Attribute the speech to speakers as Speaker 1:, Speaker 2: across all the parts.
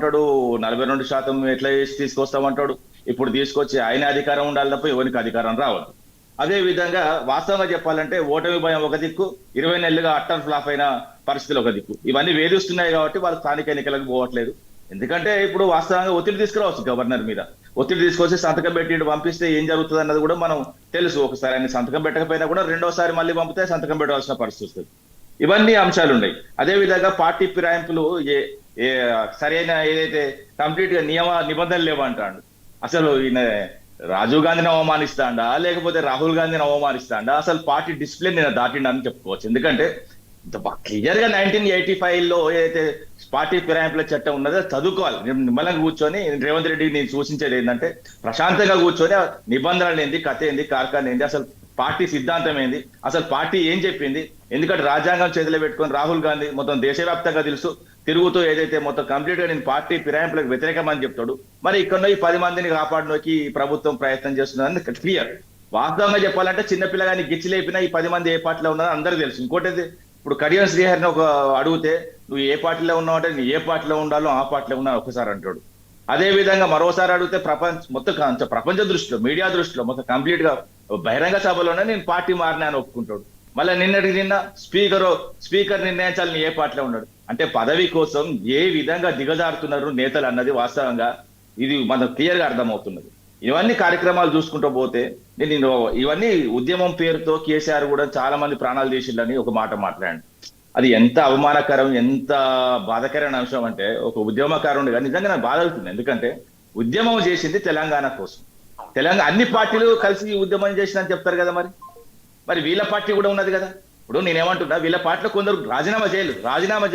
Speaker 1: తీసుకొస్తామంటాడు, 42% ఎట్లా చేసి తీసుకొస్తామంటాడు. ఇప్పుడు తీసుకొచ్చి ఆయన అధికారం ఉండాలి తప్ప ఎవరికి అధికారం రావద్దు. అదే విధంగా వాస్తవంగా చెప్పాలంటే ఓటమి భయం ఒక దిక్కు, 20 నెలలుగా అట్టర్ ఫ్లాప్ అయిన పరిస్థితులు ఒక దిక్కు. ఇవన్నీ వేధిస్తున్నాయి కాబట్టి వాళ్ళు స్థానిక ఎన్నికలకు పోవట్లేదు. ఎందుకంటే ఇప్పుడు వాస్తవంగా ఒత్తిడి తీసుకురావచ్చు గవర్నర్ మీద. ఒత్తిడి తీసుకొచ్చి సంతకం పెట్టి పంపిస్తే ఏం జరుగుతుంది అన్నది కూడా మనం తెలుసు. ఒకసారి ఆయన సంతకం పెట్టకపోయినా కూడా రెండోసారి మళ్ళీ పంపితే సంతకం పెట్టవలసిన పరిస్థితి వస్తుంది. ఇవన్నీ అంశాలు ఉన్నాయి. అదే విధంగా పార్టీ ఫిరాయింపులు సరైన ఏదైతే కంప్లీట్ గా నిబంధనలు లేవంటాడు. అసలు ఈయన రాజీవ్ గాంధీని అవమానిస్తాడా లేకపోతే రాహుల్ గాంధీని అవమానిస్తాడా? అసలు పార్టీ డిసిప్లిన్ నేను దాటిండని చెప్పుకోవచ్చు. ఎందుకంటే క్లియర్ గా 1985 లో ఏదైతే పార్టీ ఫిరాయింపుల చట్టం ఉన్నదో చదువుకోవాలి. నిమ్మలంగా కూర్చొని రేవంత్ రెడ్డికి నేను సూచించేది ఏంటంటే ప్రశాంతంగా కూర్చొని నిబంధనలు ఏంది, కథ ఏంది, కార్ఖాన ఏంది, అసలు పార్టీ సిద్ధాంతం ఏంది, అసలు పార్టీ ఏం చెప్పింది. ఎందుకంటే రాజ్యాంగం చేతిలో పెట్టుకొని రాహుల్ గాంధీ మొత్తం దేశవ్యాప్తంగా తెలుసు తిరుగుతూ ఏదైతే మొత్తం కంప్లీట్ గా నేను పార్టీ ఫిరాయింపులకు వ్యతిరేకమని చెప్తాడు. మరి ఇక్కడ ఈ 10 మందిని కాపాడడానికి ప్రభుత్వం ప్రయత్నం చేస్తుందని క్లియర్. వాస్తవంగా చెప్పాలంటే చిన్నపిల్లగాని గిచ్చి లేపినా ఈ 10 మంది ఏ పార్టీలో ఉన్నారో అందరూ తెలుసు. ఇంకోటి ఇప్పుడు కడియం శ్రీహరిని ఒక అడిగితే నువ్వు ఏ పార్టీలో ఉన్నావు అంటే నేను ఏ పార్టీలో ఉండాలో ఆ పార్టీలో ఉన్నా ఒకసారి అంటాడు. అదే విధంగా మరోసారి అడిగితే ప్రపంచ దృష్టిలో, మీడియా దృష్టిలో మొత్తం కంప్లీట్ గా బహిరంగ సభలోనే నేను పార్టీ మారినా అని ఒప్పుకుంటాడు. మళ్ళీ నిన్న స్పీకర్ నిర్ణయించాలని ఏ పార్టీలో ఉన్నాడు. అంటే పదవి కోసం ఏ విధంగా దిగజారుతున్నారు నేతలు అన్నది వాస్తవంగా ఇది మనకు క్లియర్ గా అర్థమవుతున్నది. ఇవన్నీ కార్యక్రమాలు చూసుకుంటూ పోతే నేను ఇవన్నీ ఉద్యమం పేరుతో కేసీఆర్ కూడా చాలా మంది ప్రాణాలు తీసిందని ఒక మాట మాట్లాడాను. అది ఎంత అవమానకరం, ఎంత బాధాకరమైన అంశం అంటే ఒక ఉద్యమకారునిగా నిజంగా నాకు బాధ అవుతుంది. ఎందుకంటే ఉద్యమం చేసింది తెలంగాణ కోసం. తెలంగాణ అన్ని పార్టీలు కలిసి ఉద్యమం చేసిందని చెప్తారు కదా. మరి వీళ్ళ పార్టీ కూడా ఉన్నది కదా. ఇప్పుడు నేనేమంటున్నా, వీళ్ళ పార్టీలో కొందరు రాజీనామా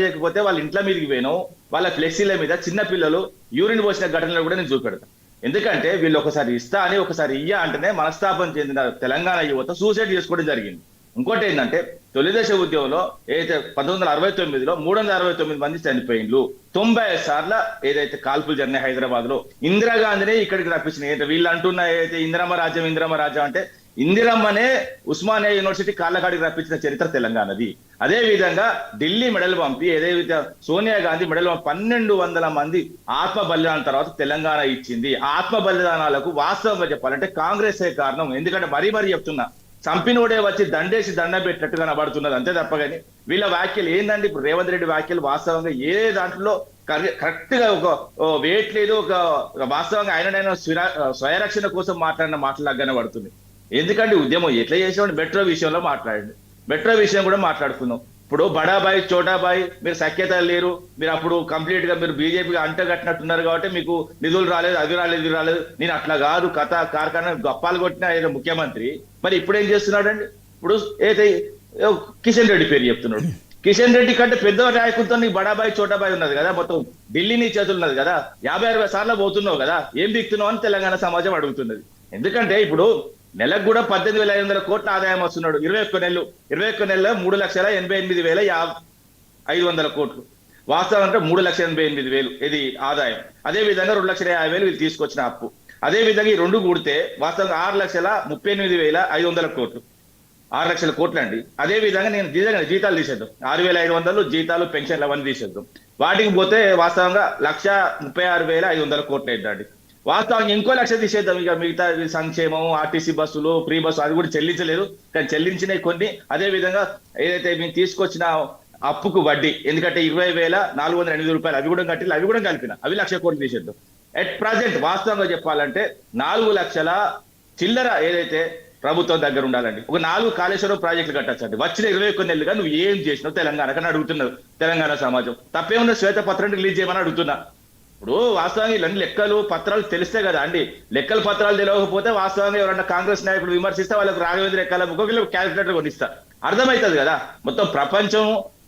Speaker 1: చేయకపోతే వాళ్ళ ఇంట్ల మీదకి పోయినాం, వాళ్ళ ఫ్లెక్సీల మీద చిన్న పిల్లలు యూరిన్ పోసిన ఘటనలు కూడా నేను చూపెడతాను. ఎందుకంటే వీళ్ళు ఒకసారి ఇస్తా అని ఒకసారి ఇయ్య అంటేనే మనస్తాపం చెందిన తెలంగాణ యువత సూసైడ్ చేసుకోవడం జరిగింది. ఇంకోటి ఏంటంటే తొలిదశ ఉద్యమంలో ఏదైతే 1969లో 369 మంది చనిపోయిండ్రు. 90 సార్ల ఏదైతే కాల్పులు జరిగినాయి హైదరాబాద్ లో, ఇందిరాగాంధీనే ఇక్కడికి రప్పించినాయి. వీళ్ళు అంటున్న ఏదైతే ఇందిరమ్మ రాజ్యం అంటే ఇందిరమ్మనే ఉస్మానియా యూనివర్సిటీ కాళ్ళకాడికి రప్పించిన చరిత్ర తెలంగాణది. అదే విధంగా ఢిల్లీ మెడల్ పంపి ఏదైతే సోనియా గాంధీ మెడల్ 1200 మంది ఆత్మ బలిదానం తర్వాత తెలంగాణ ఇచ్చింది. ఆత్మ బలిదానాలకు వాస్తవంగా చెప్పాలంటే కాంగ్రెసే కారణం. ఎందుకంటే మరీ చెప్తున్నా, చంపినోడే వచ్చి దండేసి దండం పెట్టినట్టుగా నబడుతున్నది అంతే తప్ప కానీ వీళ్ళ వ్యాఖ్యలు ఏందండి. ఇప్పుడు రేవంత్ రెడ్డి వ్యాఖ్యలు వాస్తవంగా ఏ దాంట్లో కరెక్ట్ గా ఒక వెయిట్ లేదు, ఒక వాస్తవంగా ఆయననైనా స్వయరక్షణ కోసం మాట్లాడిన మాటలాగానే పడుతుంది. ఎందుకంటే ఉద్యమం ఎట్లా చేసేవాడు మెట్రో విషయంలో మాట్లాడండి, మెట్రో విషయం కూడా మాట్లాడుకుందాం. ఇప్పుడు బడాబాయ్ చోటాబాయ్ మీరు సఖ్యత లేరు, మీరు అప్పుడు కంప్లీట్ గా మీరు బీజేపీగా అంటగట్టినట్టున్నారు కాబట్టి మీకు నిధులు రాలేదు, అది రాలేదు, ఇది రాలేదు. నేను అట్లా కాదు, కథ కార్ఖానా గప్పాలు కొట్టిన ఏదో ముఖ్యమంత్రి మరి ఇప్పుడు ఏం చేస్తున్నాడండి. ఇప్పుడు ఏదైతే కిషన్ రెడ్డి పేరు చెప్తున్నాడు. కిషన్ రెడ్డి కంటే పెద్ద నాయకులతో నీకు బడాబాయ్ చోటాబాయ్ ఉన్నది కదా, మొత్తం ఢిల్లీ నీ చేతులు ఉన్నది కదా, 50-60 సార్లు పోతున్నావు కదా, ఏం దిక్కుతున్నావు అని తెలంగాణ సమాజం అడుగుతున్నది. ఎందుకంటే ఇప్పుడు నెలకు కూడా 18,500 కోట్ల ఆదాయం వస్తున్నాడు. 21 నెలలో 3,88,500 కోట్లు. వాస్తవం అంటే 3,88,000 ఇది ఆదాయం. అదే విధంగా 2,50,000 వీళ్ళు తీసుకొచ్చిన అప్పు. అదే విధంగా ఈ రెండు కూడితే వాస్తవంగా 6,38,500 కోట్లు, 6 లక్షల కోట్లు అండి. అదే విధంగా నేను జీతాలు తీసేద్దాం, 6,500 జీతాలు పెన్షన్లు అవన్నీ తీసేద్దాం. వాటికి పోతే వాస్తవంగా 1,36,500 కోట్లు అయిందండి. వాస్తవంగా ఇంకో 1,00,000 తీసేద్దాం. ఇక మిగతా సంక్షేమం, ఆర్టీసీ బస్సులు, ఫ్రీ బస్సు అది కూడా చెల్లించలేదు, కానీ చెల్లించినవి కొన్ని. అదే విధంగా ఏదైతే మేము తీసుకొచ్చిన అప్పుకు వడ్డీ, ఎందుకంటే 20,408 రూపాయలు అవి కూడా కట్టి అవి కూడా కలిపిన అవి 1,00,000 కోట్లు తీసేద్దాం. ఎట్ ప్రజెంట్ వాస్తవంగా చెప్పాలంటే 4 లక్షల చిల్లర ఏదైతే ప్రభుత్వం దగ్గర ఉండాలండి. ఒక 4 కాళేశ్వరం ప్రాజెక్టులు కట్టచ్చండి. వచ్చిన 21 నెలలుగా నువ్వు ఏం చేసినావు తెలంగాణకని అడుగుతున్నారు తెలంగాణ సమాజం. తప్పేమున్న శ్వేతపత్రం రిలీజ్ చేయమని అడుగుతున్నా. ఇప్పుడు వాస్తవంగా ఇలాంటి లెక్కలు పత్రాలు తెలిస్తే కదా అండి. లెక్కల పత్రాలు తెలియకపోతే వాస్తవంగా ఎవరన్నా కాంగ్రెస్ నాయకులు విమర్శిస్తే వాళ్ళకు రాఘవేంద్ర ఎక్కల ముఖంలో క్యాలిక్యులేటర్ కొనిస్తా అర్థమవుతుంది కదా. మొత్తం ప్రపంచం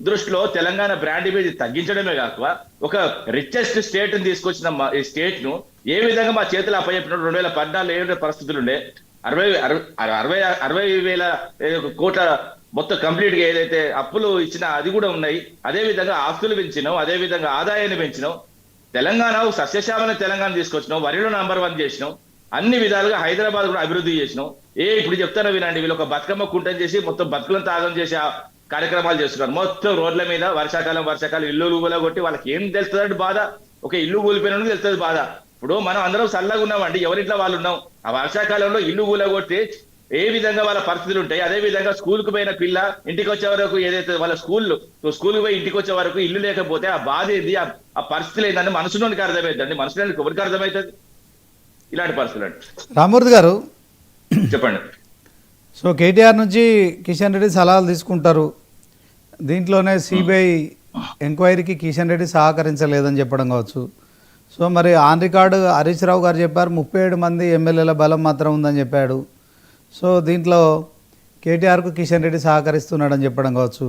Speaker 1: దృష్టిలో తెలంగాణ బ్రాండ్ ఇమేజ్ తగ్గించడమే కాక ఒక రిచెస్ట్ స్టేట్ ని తీసుకొచ్చిన ఈ స్టేట్ ను ఏ విధంగా మా చేతులు అప్పచెప్పినట్టు 2014 ఏ పరిస్థితులు ఉండే 60,000 కోట్ల మొత్తం కంప్లీట్ గా ఏదైతే అప్పులు ఇచ్చినా అది కూడా ఉన్నాయి. అదే విధంగా ఆస్తులు పెంచినాం, అదే విధంగా ఆదాయాన్ని పెంచినాం. తెలంగాణ సస్యశ్యామల తెలంగాణ తీసుకొచ్చినాం, వరిలో నంబర్ 1 చేసినాం, అన్ని విధాలుగా హైదరాబాద్ కూడా అభివృద్ధి చేసినాం. ఇప్పుడు చెప్తానో వినండి, వీళ్ళు ఒక బతుకమ్మ కుంటం చేసి మొత్తం బతుకులను తాగం చేసి కార్యక్రమాలు చేస్తున్నారు. మొత్తం రోడ్ల మీద వర్షాకాలం ఇల్లు కొట్టి వాళ్ళకి ఏం తెలుస్తుందంటే బాధ. ఒక ఇల్లు కూలిపోయిన తెలుస్తుంది బాధ. ఇప్పుడు మనం అందరం చల్లగా ఉన్నామండి, ఎవరింట్లో వాళ్ళు ఉన్నాం. ఆ వర్షాకాలంలో ఇల్లు కూలగొట్టి ఏ విధంగా వాళ్ళ పరిస్థితులు ఉంటాయి. అదే విధంగా స్కూల్ కు పోయిన పిల్ల ఇంటికి వచ్చే వరకు ఏదైతే వాళ్ళ స్కూల్ పోయి ఇంటికి వచ్చే వరకు ఇల్లు లేకపోతే ఆ బాధ ఏంది, ఆ పరిస్థితులు ఏంటంటే మనసులోనికి అర్థమవుతుందండి. మనసులోనికి ఎవరికి అర్థమవుతుంది ఇలాంటి పరిస్థితులు అండి.
Speaker 2: రామూర్తి గారు
Speaker 1: చెప్పండి.
Speaker 2: సో కేటీఆర్ నుంచి కిషన్ రెడ్డి సలహాలు తీసుకుంటారు, దీంట్లోనే సిబిఐ ఎంక్వైరీకి కిషన్ రెడ్డి సహకరించలేదని చెప్పడం కావచ్చు. సో మరి ఆన్ రికార్డు హరీష్ రావు గారు చెప్పారు 37 మంది ఎమ్మెల్యేల బలం మాత్రం ఉందని చెప్పాడు. సో దీంట్లో కేటీఆర్కు కిషన్ రెడ్డి సహకరిస్తున్నాడని చెప్పడం కావచ్చు.